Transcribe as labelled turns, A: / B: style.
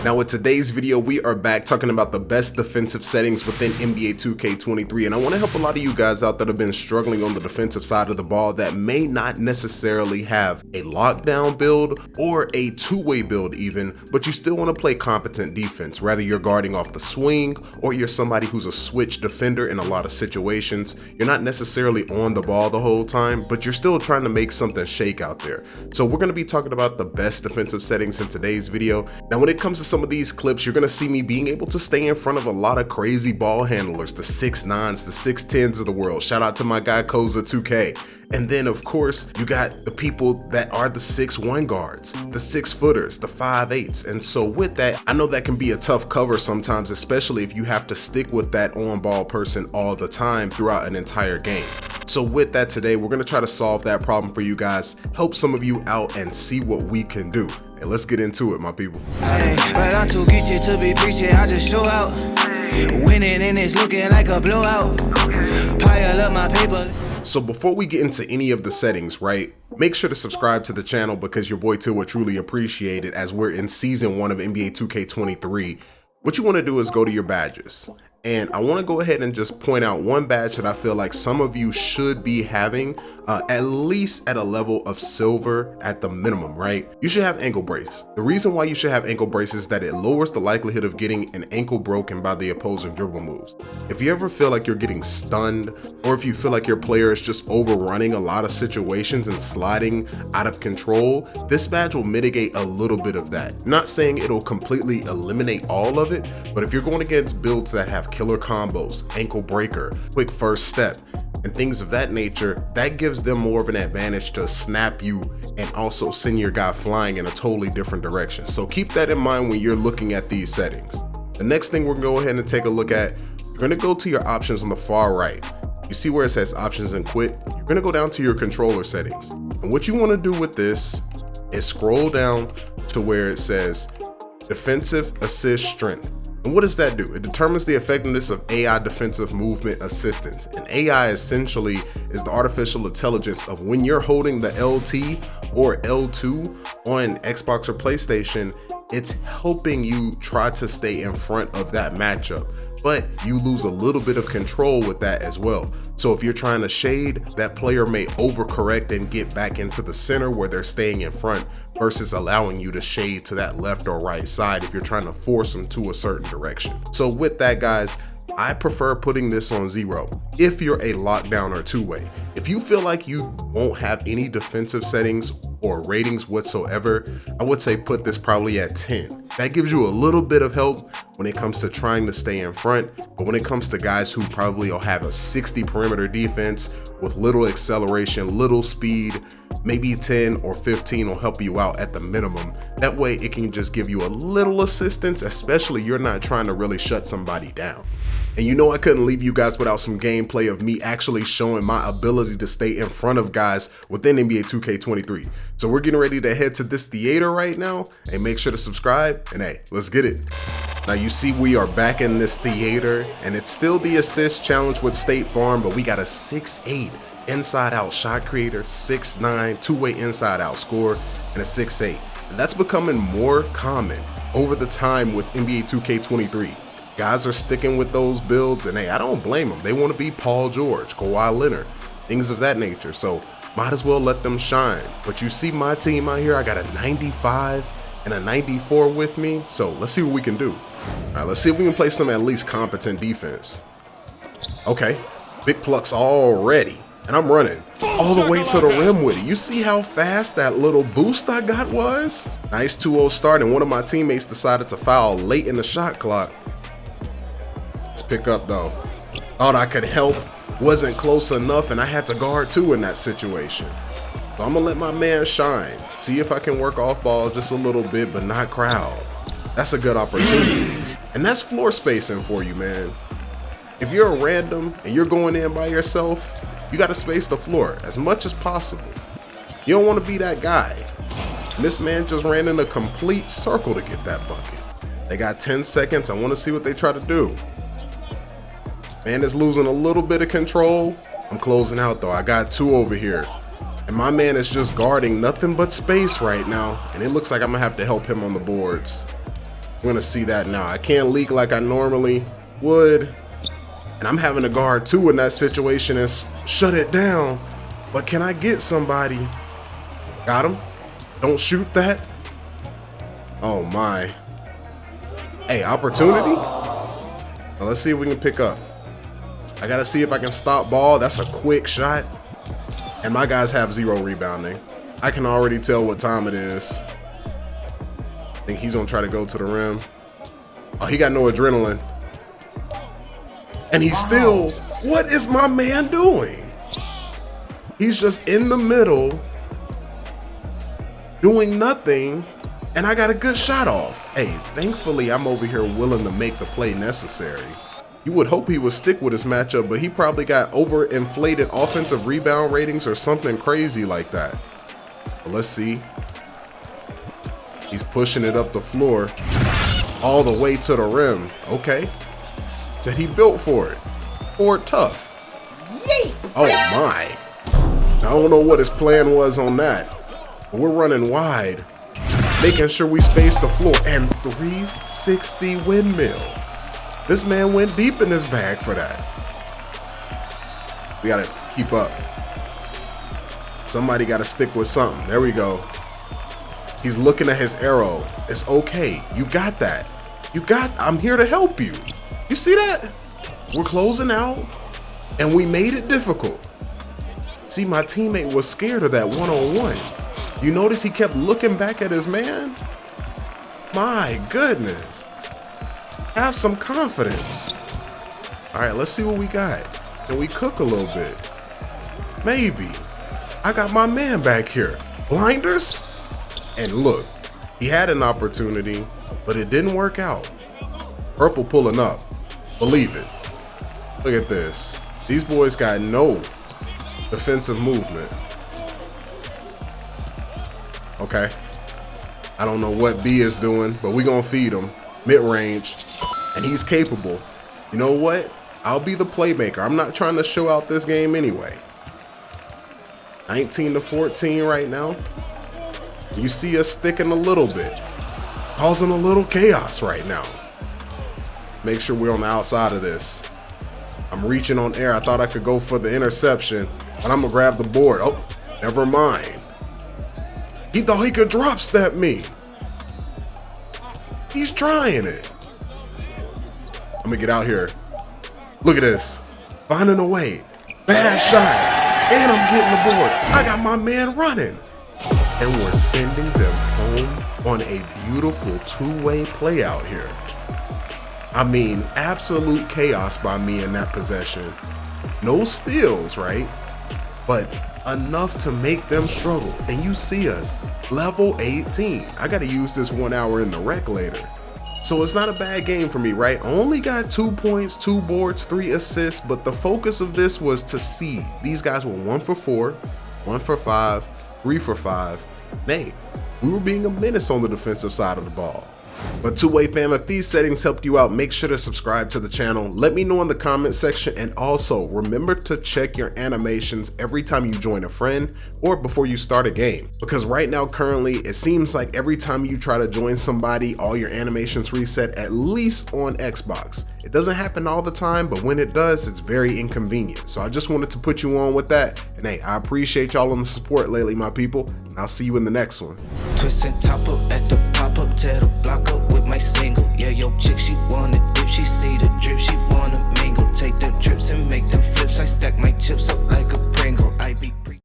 A: Now with today's video, we are back talking about the best defensive settings within NBA 2K23, and I want to help a lot of you guys out that have been struggling on the defensive side of the ball that may not necessarily have a lockdown build or a two-way build even, but you still want to play competent defense, whether you're guarding off the swing or you're somebody who's a switch defender in a lot of situations. You're not necessarily on the ball the whole time, but you're still trying to make something shake out there. So we're going to be talking about the best defensive settings in today's video. Now when it comes to some of these clips, you're going to see me being able to stay in front of a lot of crazy ball handlers, the 6'9s, the 6'10s of the world. Shout out to my guy Koza2K. And then of course you got the people that are the 6'1 guards, the 6 footers, the 5'8s. And so with that, I know that can be a tough cover sometimes, especially if you have to stick with that on ball person all the time throughout an entire game. So with that, today we're going to try to solve that problem for you guys, help some of you out and see what we can do. And let's get into it, my people.
B: Hey, but I'm too geeky to be preaching, I just show out. Winning and it's looking like a blowout. Pile up my paper.
A: So before we get into any of the settings, right, make sure to subscribe to the channel because your boy Till would truly appreciate it as we're in season 1 of NBA 2K23. What you want to do is go to your badges. And I want to go ahead and just point out one badge that I feel like some of you should be having, at least at a level of silver at the minimum, right? You should have ankle brace. The reason why you should have ankle brace is that it lowers the likelihood of getting an ankle broken by the opposing dribble moves. If you ever feel like you're getting stunned, or if you feel like your player is just overrunning a lot of situations and sliding out of control, this badge will mitigate a little bit of that. Not saying it'll completely eliminate all of it, but if you're going against builds that have killer combos, ankle breaker, quick first step, and things of that nature, that gives them more of an advantage to snap you and also send your guy flying in a totally different direction. So keep that in mind when you're looking at these settings. The next thing we're gonna go ahead and take a look at, you're gonna go to your options on the far right. You see where it says options and quit? You're gonna go down to your controller settings. And what you wanna do with this is scroll down to where it says defensive assist strength. And what does that do? It determines the effectiveness of AI defensive movement assistance. And AI essentially is the artificial intelligence of when you're holding the LT or L2 on Xbox or PlayStation, it's helping you try to stay in front of that matchup. But you lose a little bit of control with that as well. So if you're trying to shade, that player may overcorrect and get back into the center where they're staying in front versus allowing you to shade to that left or right side if you're trying to force them to a certain direction. So with that, guys, I prefer putting this on 0 if you're a lockdown or two-way. If you feel like you won't have any defensive settings or ratings whatsoever, I would say put this probably at 10. That gives you a little bit of help when it comes to trying to stay in front, but when it comes to guys who probably will have a 60 perimeter defense with little acceleration, little speed, maybe 10 or 15 will help you out at the minimum. That way it can just give you a little assistance, especially you're not trying to really shut somebody down. And you know I couldn't leave you guys without some gameplay of me actually showing my ability to stay in front of guys within NBA 2K23. So we're getting ready to head to this theater right now, and make sure to subscribe, and hey, let's get it. Now you see we are back in this theater, and it's still the assist challenge with State Farm, but we got a 6'8 inside out shot creator, 6'9 two-way inside out scorer, and a 6'8. And that's becoming more common over the time with NBA 2K23. Guys are sticking with those builds, and hey, I don't blame them. They want to be Paul George, Kawhi Leonard, things of that nature. So might as well let them shine. But you see my team out here, I got a 95 and a 94 with me. So let's see what we can do. All right, let's see if we can play some at least competent defense. Okay, big plucks already. And I'm running all the way to the rim with it. You see how fast that little boost I got was? Nice 2-0 start, and one of my teammates decided to foul late in the shot clock. Let's pick up though. Thought I could help, wasn't close enough, and I had to guard 2 in that situation. So I'm gonna let my man shine. See if I can work off ball just a little bit, but not crowd. That's a good opportunity. And that's floor spacing for you, man. If you're a random and you're going in by yourself, you gotta space the floor as much as possible. You don't wanna be that guy. And this man just ran in a complete circle to get that bucket. They got 10 seconds, I wanna see what they try to do. Man is losing a little bit of control. I'm closing out though, I got 2 over here. And my man is just guarding nothing but space right now. And it looks like I'm gonna have to help him on the boards. I'm gonna see that now. I can't leak like I normally would. And I'm having to guard two in that situation and shut it down. But can I get somebody? Got him. Don't shoot that. Oh my. Hey, opportunity? Now let's see if we can pick up. I gotta see if I can stop ball. That's a quick shot. And my guys have 0 rebounding. I can already tell what time it is. I think he's gonna try to go to the rim. Oh, he got no adrenaline. And he's still, what is my man doing? He's just in the middle, doing nothing, and I got a good shot off. Hey, thankfully I'm over here willing to make the play necessary. You would hope he would stick with his matchup, but he probably got overinflated offensive rebound ratings or something crazy like that. But let's see. He's pushing it up the floor all the way to the rim. Okay. Said he built for it. For it tough. Yay! Oh my. I don't know what his plan was on that. But we're running wide, making sure we space the floor. And 360 windmill. This man went deep in his bag for that. We gotta keep up. Somebody gotta stick with something. There we go. He's looking at his arrow. It's okay. You got that. I'm here to help you. You see that? We're closing out and we made it difficult. See, my teammate was scared of that one-on-one. You notice he kept looking back at his man? My goodness. Have some confidence. All right, let's see what we got. Can we cook a little bit? Maybe. I got my man back here. Blinders? And look, he had an opportunity, but it didn't work out. Purple pulling up. Believe it. Look at this. These boys got no defensive movement. Okay. I don't know what B is doing, but we gonna feed him. Mid-range. And he's capable. You know what? I'll be the playmaker. I'm not trying to show out this game anyway. 19-14 right now. You see us sticking a little bit. Causing a little chaos right now. Make sure we're on the outside of this. I'm reaching on air. I thought I could go for the interception, but I'm gonna grab the board. Oh, never mind. He thought he could drop step me. He's trying it. I'm gonna get out here. Look at this. Finding a way. Bad shot. And I'm getting the board. I got my man running. And we're sending them home on a beautiful two-way play out here. I mean, absolute chaos by me in that possession. No steals, right? But enough to make them struggle. And you see us, level 18. I gotta use this 1 hour in the rec later. So it's not a bad game for me, right? I only got 2 points, 2 boards, 3 assists, but the focus of this was to see. These guys were 1 for 4, 1 for 5, 3 for 5. Nay, we were being a menace on the defensive side of the ball. But two-way fam, if these settings helped you out, make sure to subscribe to the channel. Let me know in the comment section, and also remember to check your animations every time you join a friend or before you start a game. Because right now, currently, it seems like every time you try to join somebody, all your animations reset, at least on Xbox. It doesn't happen all the time, but when it does, it's very inconvenient. So I just wanted to put you on with that. And hey, I appreciate y'all on the support lately, my people, and I'll see you in the next one.
B: Twisting top up at the pop-up,